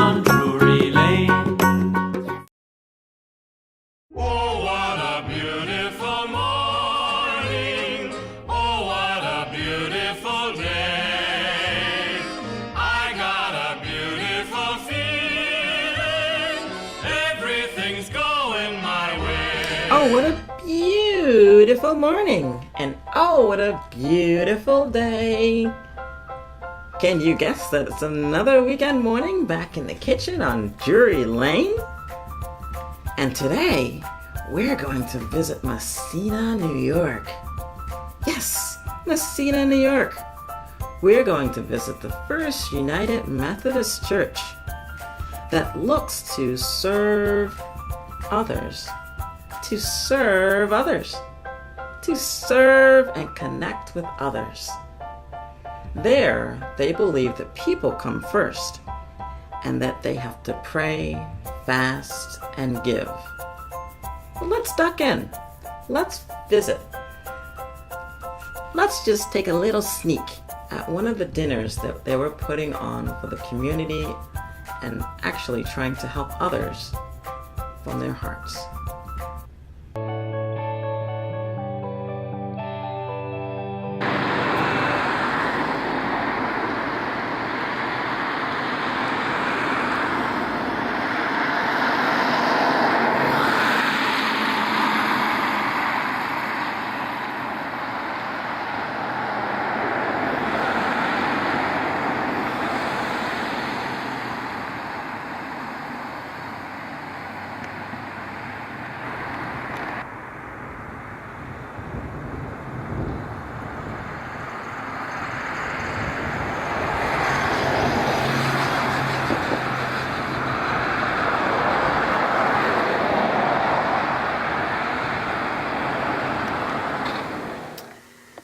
on Drury Lane. Oh, what a beautiful morning. Oh, what a beautiful day. I got a beautiful feeling. Everything's going my way. Oh, what a beautiful morning. And oh, what a beautiful day. Can you guess that it's another weekend morning back in the kitchen on Drury Lane? And today, we're going to visit Massena, New York. Yes, Massena, New York. We're going to visit the First United Methodist Church that looks to serve others. To serve others. To serve and connect with others. There, they believe that people come first and that they have to pray, fast, and give. Well, let's duck in. Let's visit. Let's just take a little sneak at one of the dinners that they were putting on for the community and actually trying to help others from their hearts.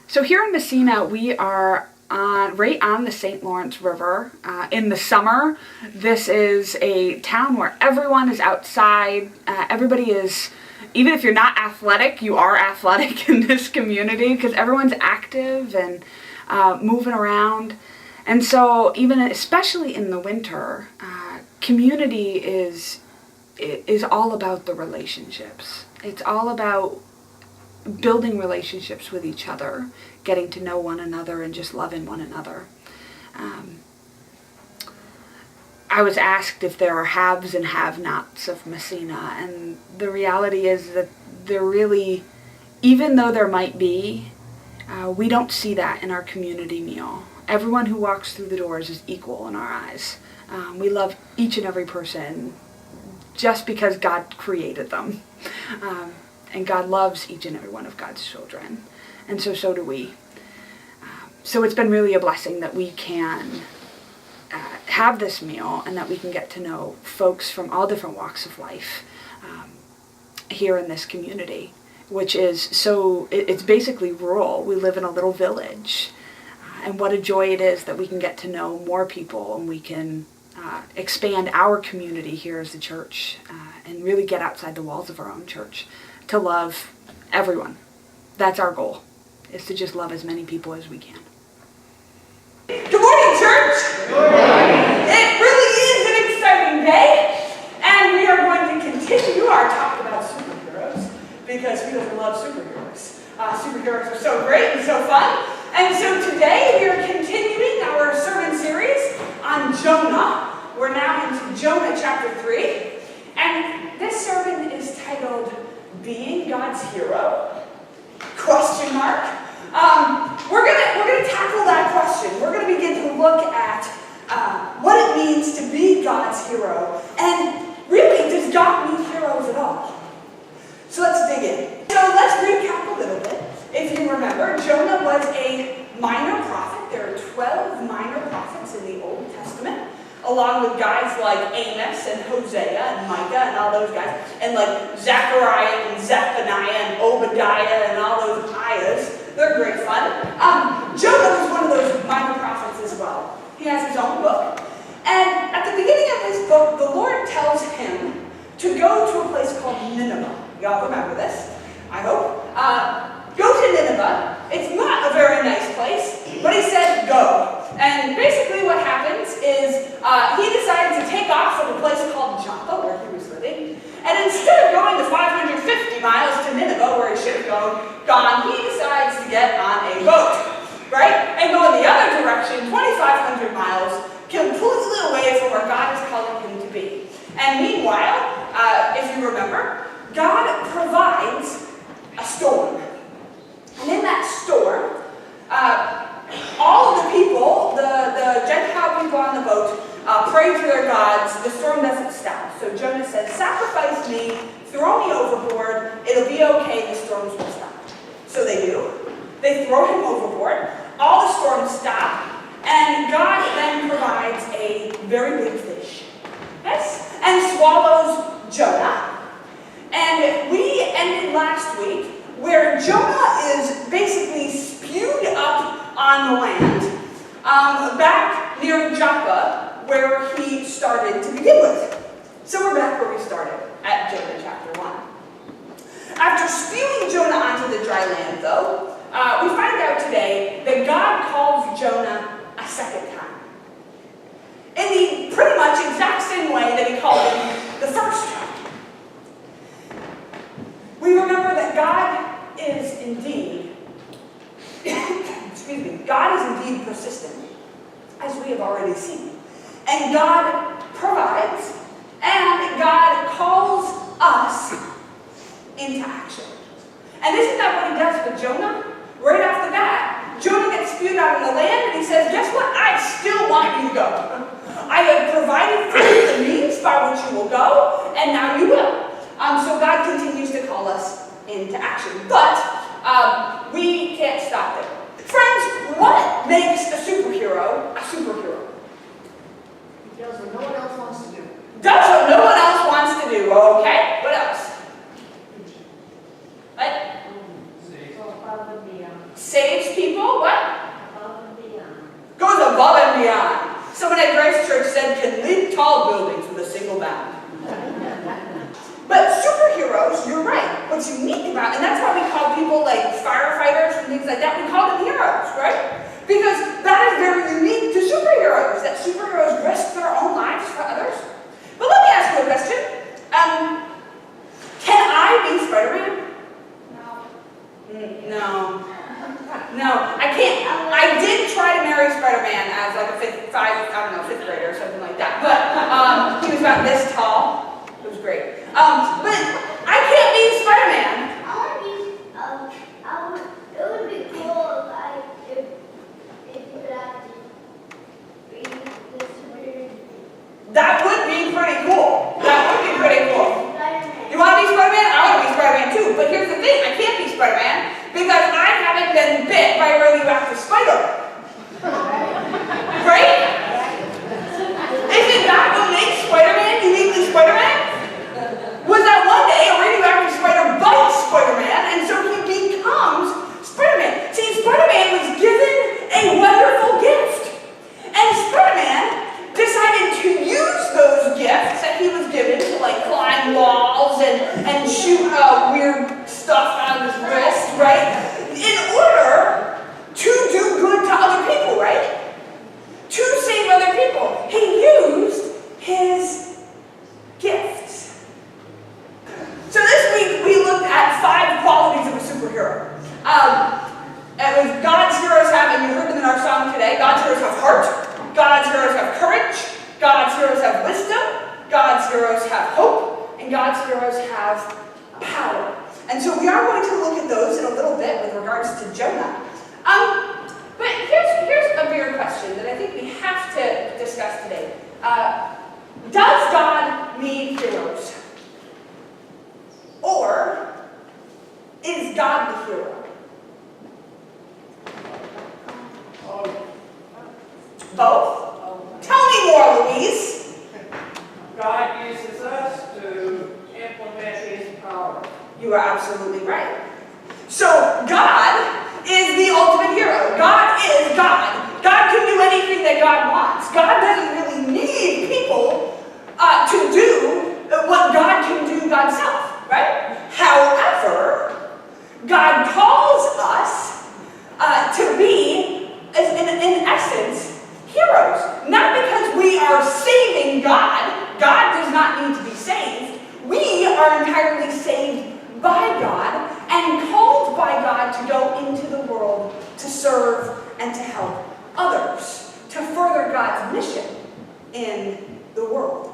So here in Massena, we are right on the St. Lawrence River. In the summer, this is a town where everyone is outside. Everybody is, even if you're not athletic, you are athletic in this community because everyone's active and moving around. And so even especially in the winter, community is all about the relationships. It's all about building relationships with each other, getting to know one another, and just loving one another. I was asked if there are haves and have-nots of Massena, and the reality is that there really, even though there might be, we don't see that in our community meal. Everyone who walks through the doors is equal in our eyes. We love each and every person just because God created them. And God loves each and every one of God's children. And so do we. So it's been really a blessing that we can have this meal and that we can get to know folks from all different walks of life here in this community, which is it's basically rural. We live in a little village. And what a joy it is that we can get to know more people and we can expand our community here as the church and really get outside the walls of our own church to love everyone. That's our goal, is to just love as many people as we can. Good morning, church! Good morning. It really is an exciting day, and we are going to continue our talk about superheroes, because who doesn't love superheroes? Superheroes are so great and so fun. And so today we are continuing our sermon series on Jonah. We're now into Jonah chapter 3, and this sermon is titled Being God's Hero? Question mark. We're gonna tackle that question. We're gonna begin to look at what it means to be God's hero, and really, does God need heroes at all? So let's dig in. So let's recap a little bit. If you remember, Jonah was a minor prophet. There are 12 minor prophets in the Old Testament, along with guys like Amos and Hosea and Micah and all those guys, and like Zechariah and Zephaniah and Obadiah and all those ayahs. They're great fun. Jonah was one of those minor prophets as well. He has his own book. And at the beginning of his book, the Lord tells him to go to a place called Nineveh. Y'all remember this, I hope. Go to Nineveh. It's not a very nice place, but he said go. And basically what happens is he decides to take off And instead of going the 550 miles to Nineveh, where he should have gone, he decides to get on a boat, right? And go in the other direction, 2,500 miles, completely away from where God is calling him to be. And meanwhile, if you remember, God provides a storm. And in that storm, all of the people, the Gentile people on the boat, pray to their gods. The storm doesn't stop. So Jonah says, sacrifice me, throw me overboard, it'll be okay, the storms will stop. So they do. They throw him overboard, all the storms stop, and God then provides a very big fish. Yes? And swallows Jonah. And we ended last week where Jonah is basically spewed up on the land, back near Joppa, where he started to begin with. So we're back where we started, at Jonah chapter 1. After spewing Jonah onto the dry land, though, we find out today that God calls Jonah a second time. In the pretty much exact same way that he called him the first time. We remember that God is indeed, God is indeed persistent, as we have already seen. And God provides, and God calls us into action. And isn't that what he does with Jonah? Right off the bat, Jonah gets spewed out on the land, and he says, guess what? I still want you to go. I have provided for you the means by which you will go, and now you will. So God continues to call us into action. But we can't stop there. Friends, what makes a superhero a superhero? He does what no one else wants to do. Does what no one else wants to do. Okay, what else? What? Above and beyond. Saves people, what? Above and beyond. Goes above and beyond. Someone at Grace Church said can leap tall buildings with a single bound. But superheroes, you're right. What's unique about, and that's why we call people like firefighters and things like that, we call them heroes, right? Because that is very unique to superheroes, that superheroes risk their own lives for others. But let me ask you a question. Can I be Spider-Man? No, I can't. I did try to marry Spider-Man as like a fifth grader or something like that. But he was about this tall. It was great. But I can't be Spider-Man. It would be cool if you could actually be the superhero. That would be pretty cool. That would be pretty cool. Spider-Man. You want to be Spider-Man? I want to be Spider-Man too. But here's the thing, I can't be Spider-Man because I haven't been bit by a radioactive spider. Right? Isn't that what makes Spider-Man uniquely Spider-Man? Was that one day a radioactive spider bites Spider-Man and so he becomes Spider-Man. See, Spider-Man was given a wonderful gift. And Spider-Man decided to use those gifts that he was given to like climb walls and shoot weird stuff on his wrist, right? In order to do good to other people, right? To save other people. He used his gifts. So this week we looked at 5 qualities of a superhero. It was God's heroes have, and you heard them in our song today, God's heroes have heart, God's heroes have courage, God's heroes have wisdom, God's heroes have hope, and God's heroes have power. And so we are going to look at those in a little bit with regards to Jonah. But here's a bigger question that I think we have to discuss today. Does God need heroes? Or is God the hero? Both? Tell me more, Louise. God uses us to implement His power. You are absolutely right. So God is the ultimate hero. God is God. God can do anything that God wants. God doesn't really need people to do what God can do God's self, right? However, God calls us to be, in essence, heroes. Not because we are saving God. God does not need to be saved. We are serve and to help others, to further God's mission in the world.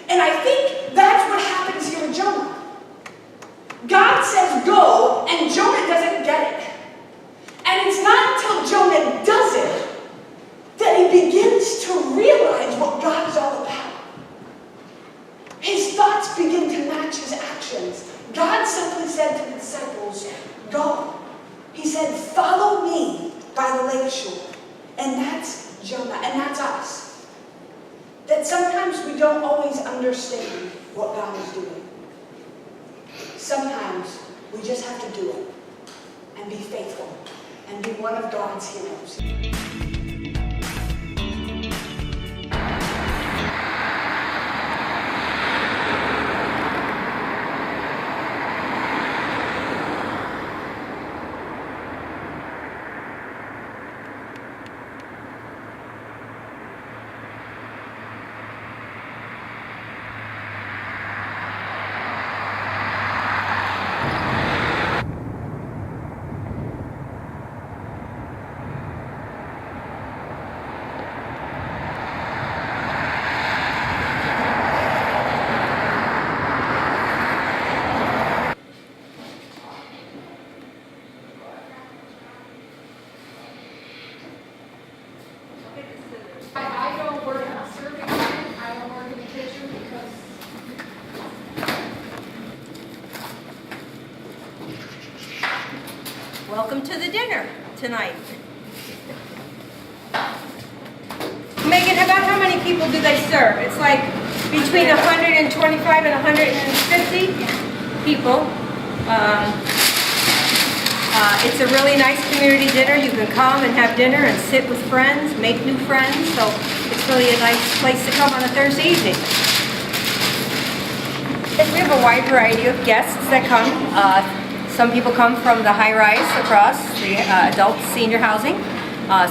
And I think that's what happens here with Jonah. God says go, and Jonah doesn't get it. And it's not until Jonah does it that he begins to realize what God is all about. His thoughts begin to match his actions. God simply said to the disciples, go. He said, follow me by the lake shore. And that's Jonah, and that's us. That sometimes we don't always understand what God is doing. Sometimes we just have to do it and be faithful and be one of God's heroes. I don't work in a serving line, I don't work in the kitchen because welcome to the dinner tonight. Megan, about how many people do they serve? It's like between 125 and 150 people. It's a really nice community dinner. You can come and have dinner and sit with friends, make new friends. So it's really a nice place to come on a Thursday evening. We have a wide variety of guests that come. Some people come from the high-rise across the adult senior housing.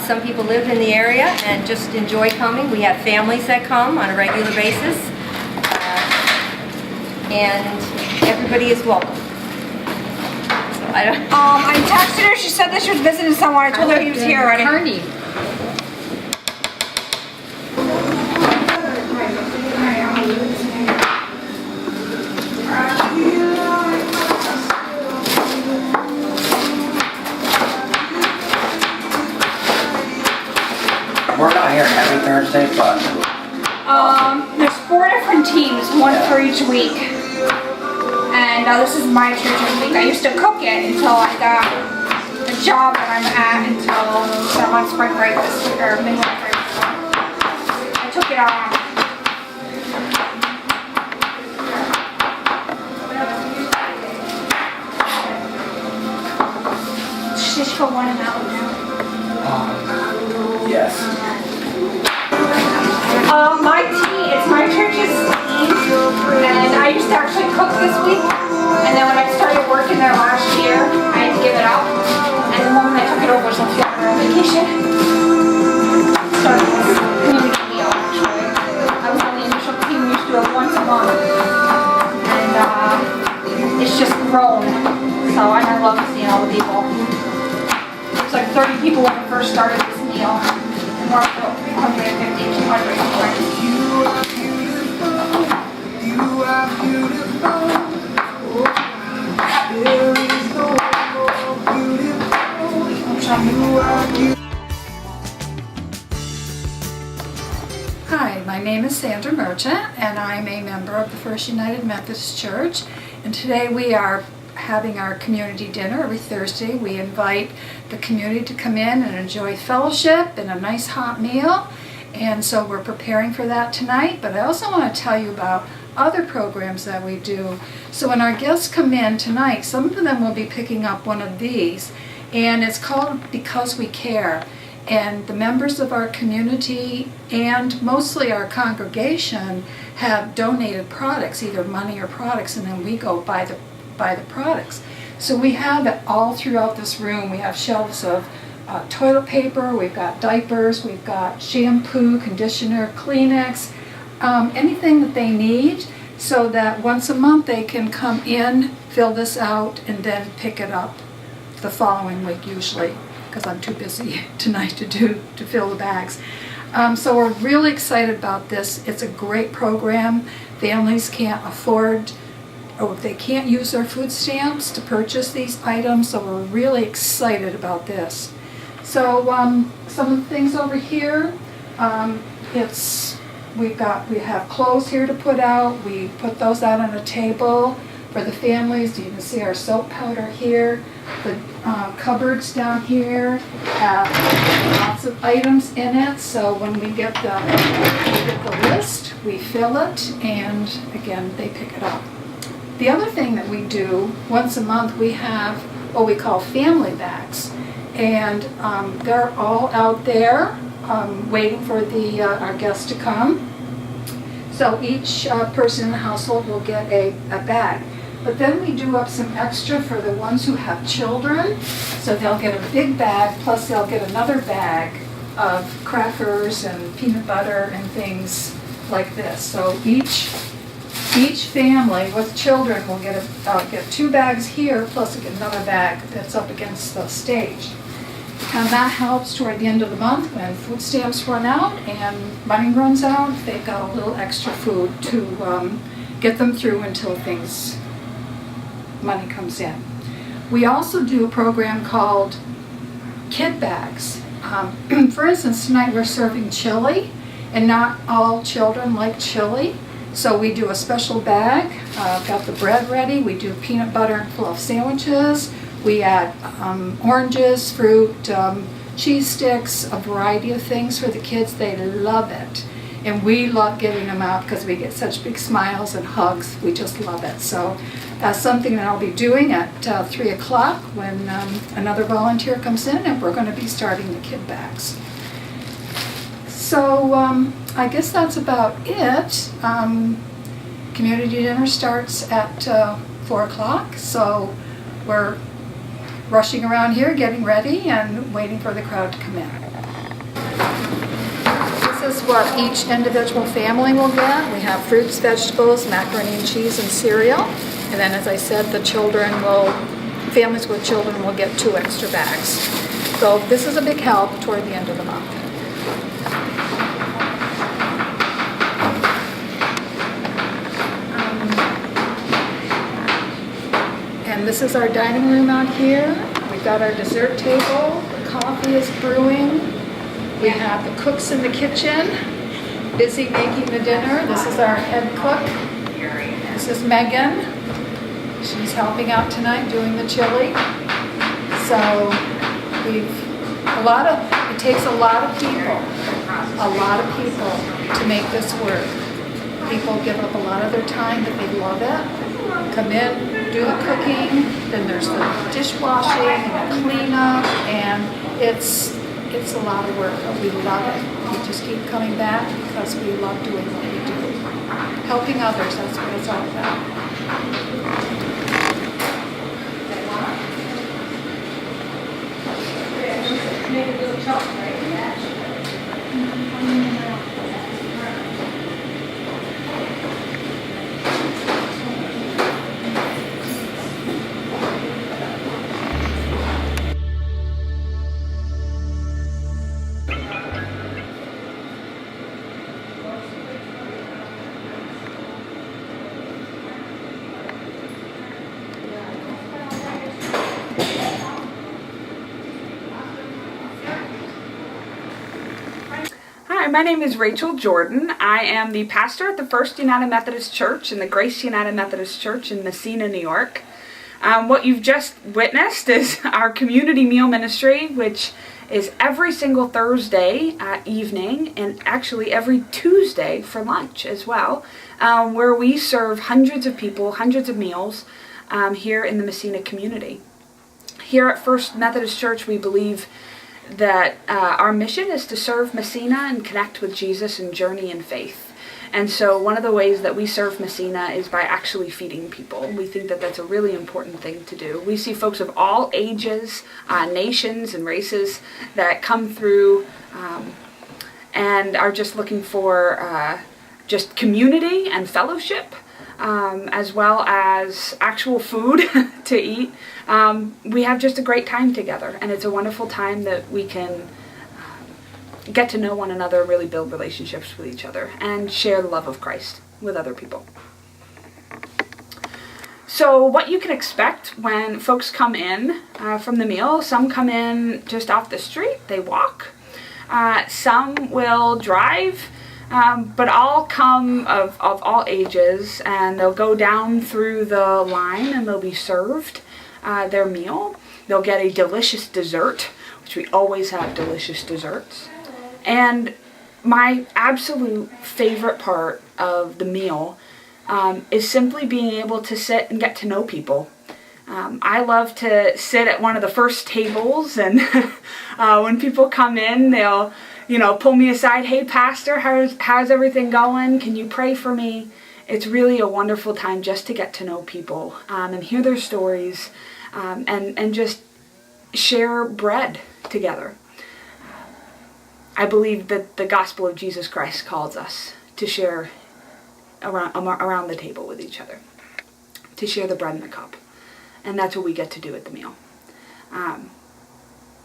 Some people live in the area and just enjoy coming. We have families that come on a regular basis. And everybody is welcome. I texted her, she said that she was visiting someone, I told her he was here already. We're not here every Thursday, but There's 4 different teams, one for each week. And this is my church every week. I used to cook it until I got a job that I'm at until I'm on spring break this week, or midnight break. I took it on. Just for one amount now. yes. It's my church's team, and I used to actually cook this week, and then when I started working there last year, I had to give it up, and the moment I took it over was on vacation. Started this community meal, actually. I was on the initial team, we used to do it once a month, and it's just grown, so I love seeing all the people. It was like 30 people when we first started this meal, and we're up to 150, 200. Hi, my name is Sandra Merchant, and I'm a member of the First United Methodist Church. And today we are having our community dinner every Thursday. We invite the community to come in and enjoy fellowship and a nice hot meal. And so we're preparing for that tonight. But I also want to tell you about other programs that we do. So when our guests come in tonight, some of them will be picking up one of these. And it's called Because We Care. And the members of our community and mostly our congregation have donated products, either money or products, and then we go buy the products. So we have it all throughout this room. We have shelves of toilet paper, we've got diapers, we've got shampoo, conditioner, Kleenex, anything that they need, so that once a month they can come in, fill this out, and then pick it up the following week usually. because I'm too busy tonight to fill the bags. So we're really excited about this. It's a great program. Families can't afford, or they can't use their food stamps to purchase these items, so we're really excited about this. So some of the things over here, we have clothes here to put out. We put those out on a table for the families. You can see our soap powder here. The cupboards down here have lots of items in it, so when we get the list, we fill it, and again, they pick it up. The other thing that we do, once a month, we have what we call family bags, and they're all out there waiting for our guests to come. So each person in the household will get a bag. But then we do up some extra for the ones who have children. So they'll get a big bag, plus they'll get another bag of crackers and peanut butter and things like this. So each family with children will get 2 bags here, plus get another bag that's up against the stage. And that helps toward the end of the month when food stamps run out and money runs out. They've got a little extra food to get them through until money comes in. We also do a program called Kid Bags. For instance, tonight we're serving chili, and not all children like chili. So we do a special bag, got the bread ready, we do peanut butter and fluff sandwiches, we add oranges, fruit, cheese sticks, a variety of things for the kids. They love it. And we love giving them out because we get such big smiles and hugs. We just love it. So that's something that I'll be doing at 3 o'clock when another volunteer comes in, and we're going to be starting the kid bags. So I guess that's about it. Community dinner starts at 4 o'clock, so we're rushing around here, getting ready, and waiting for the crowd to come in. This is what each individual family will get. We have fruits, vegetables, macaroni and cheese, and cereal. And then, as I said, families with children will get 2 extra bags. So this is a big help toward the end of the month. And this is our dining room out here. We've got our dessert table. The coffee is brewing. We have the cooks in the kitchen, busy making the dinner. This is our head cook. This is Megan. She's helping out tonight doing the chili. So it takes a lot of people to make this work. People give up a lot of their time, but they love it. Come in, do the cooking, then there's the dishwashing and the cleanup, and it's a lot of work, but we love it. We just keep coming back because we love doing what we do. Helping others, that's what it's all about. Make a little chop, right? Hi, my name is Rachel Jordan. I am the pastor at the First United Methodist Church and the Grace United Methodist Church in Massena, New York. What you've just witnessed is our community meal ministry, which is every single Thursday evening and actually every Tuesday for lunch as well, where we serve hundreds of people, hundreds of meals here in the Massena community. Here at First Methodist Church, we believe that our mission is to serve Massena and connect with Jesus and journey in faith. And so one of the ways that we serve Massena is by actually feeding people. We think that that's a really important thing to do. We see folks of all ages, nations, and races that come through and are just looking for just community and fellowship. as well as actual food to eat. We have just a great time together, and it's a wonderful time that we can get to know one another, really build relationships with each other, and share the love of Christ with other people. So what you can expect when folks come in from the meal, some come in just off the street, they walk. Some will drive, but all come of all ages, and they'll go down through the line and they'll be served their meal. They'll get a delicious dessert, which we always have delicious desserts. And my absolute favorite part of the meal is simply being able to sit and get to know people. I love to sit at one of the first tables, and when people come in, they'll, pull me aside. Hey, Pastor, how's everything going? Can you pray for me? It's really a wonderful time just to get to know people and hear their stories and just share bread together. I believe that the gospel of Jesus Christ calls us to share around the table with each other, to share the bread and the cup. And that's what we get to do at the meal.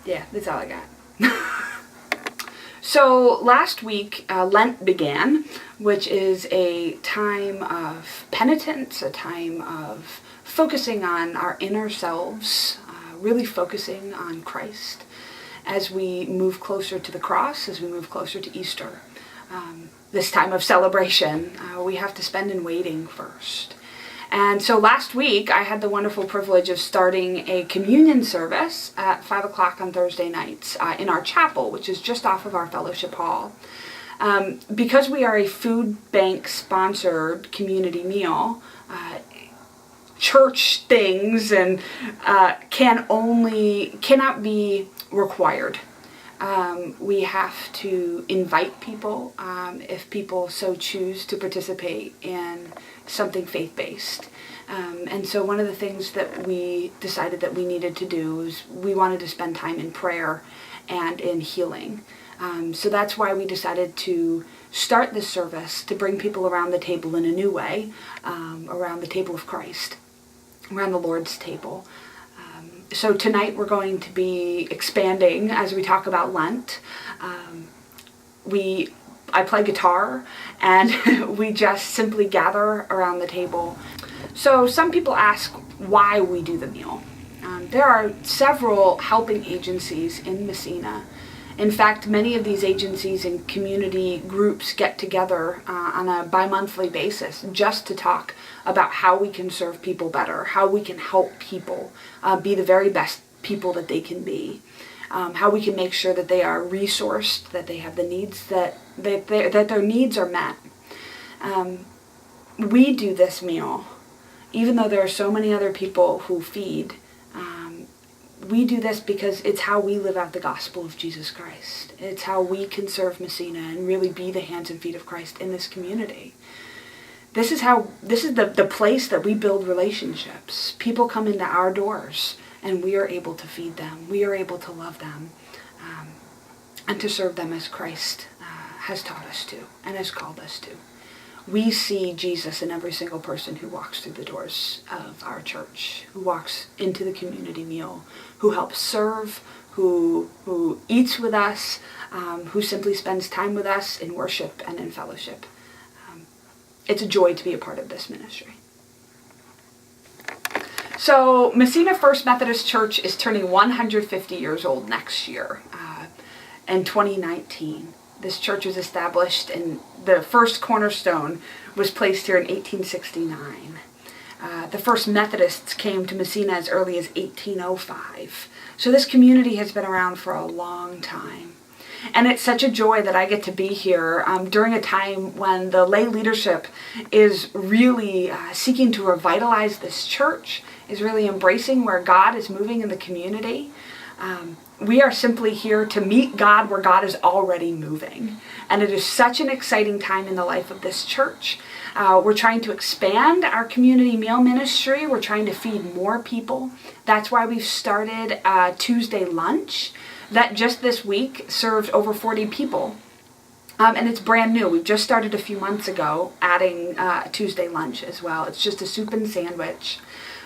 That's all I got. So last week, Lent began, which is a time of penitence, a time of focusing on our inner selves, really focusing on Christ as we move closer to the cross, as we move closer to Easter. This time of celebration, we have to spend in waiting first. And so last week, I had the wonderful privilege of starting a communion service at 5 o'clock on Thursday nights in our chapel, which is just off of our fellowship hall. Because we are a food bank sponsored community meal, church things and cannot be required. We have to invite people if people so choose to participate in something faith-based. And so one of the things that we decided that we needed to do is we wanted to spend time in prayer and in healing. So that's why we decided to start this service, to bring people around the table in a new way, around the table of Christ, around the Lord's table. So tonight we're going to be expanding as we talk about Lent. I play guitar, and we just simply gather around the table. So some people ask why we do the meal. There are several helping agencies in Massena. In fact, many of these agencies and community groups get together on a bi-monthly basis just to talk about how we can serve people better, how we can help people be the very best people that they can be, how we can make sure that they are resourced, that they have the needs, that their needs are met. We do this meal, even though there are so many other people who feed. We do this because it's how we live out the gospel of Jesus Christ. It's how we can serve Massena and really be the hands and feet of Christ in this community. This is the place that we build relationships. People come into our doors, and we are able to feed them. We are able to love them and to serve them as Christ has taught us to and has called us to. We see Jesus in every single person who walks through the doors of our church, who walks into the community meal, who helps serve, who eats with us, who simply spends time with us in worship and in fellowship. It's a joy to be a part of this ministry. So Massena First Methodist Church is turning 150 years old next year, in 2019. This church was established, and the first cornerstone was placed here in 1869. The first Methodists came to Massena as early as 1805. So this community has been around for a long time. And it's such a joy that I get to be here during a time when the lay leadership is really seeking to revitalize this church, is really embracing where God is moving in the community. We are simply here to meet God where God is already moving. And it is such an exciting time in the life of this church. We're trying to expand our community meal ministry. We're trying to feed more people. That's why we've started Tuesday lunch that just this week served over 40 people. And it's brand new. We've just started a few months ago adding Tuesday lunch as well. It's just a soup and sandwich.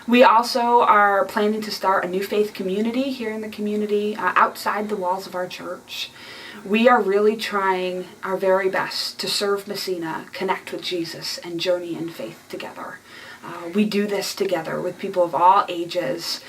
We also are planning to start a new faith community here in the community outside the walls of our church. We are really trying our very best to serve Massena, connect with Jesus, and journey in faith together. We do this together with people of all ages.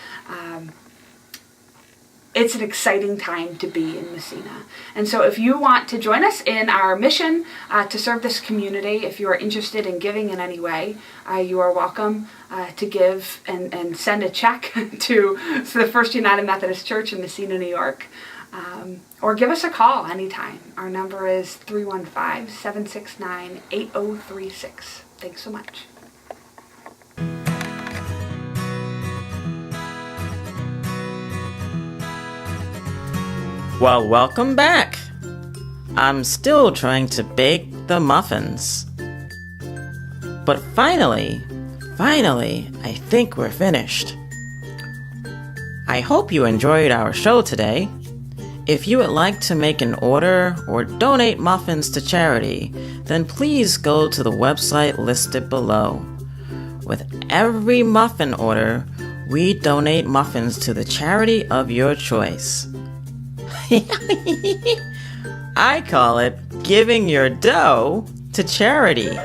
It's an exciting time to be in Massena. And so if you want to join us in our mission to serve this community, if you are interested in giving in any way, you are welcome to give and send a check to the First United Methodist Church in Massena, New York. Or give us a call anytime. Our number is 315-769-8036. Thanks so much. Well, welcome back. I'm still trying to bake the muffins. But finally, I think we're finished. I hope you enjoyed our show today. If you would like to make an order or donate muffins to charity, then please go to the website listed below. With every muffin order, we donate muffins to the charity of your choice. I call it giving your dough to charity.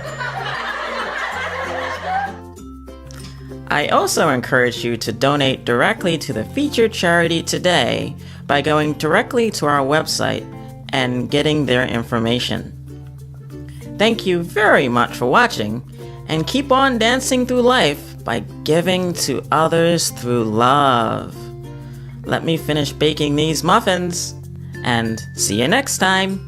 I also encourage you to donate directly to the featured charity today by going directly to our website and getting their information. Thank you very much for watching, and keep on dancing through life by giving to others through love. Let me finish baking these muffins, and see you next time.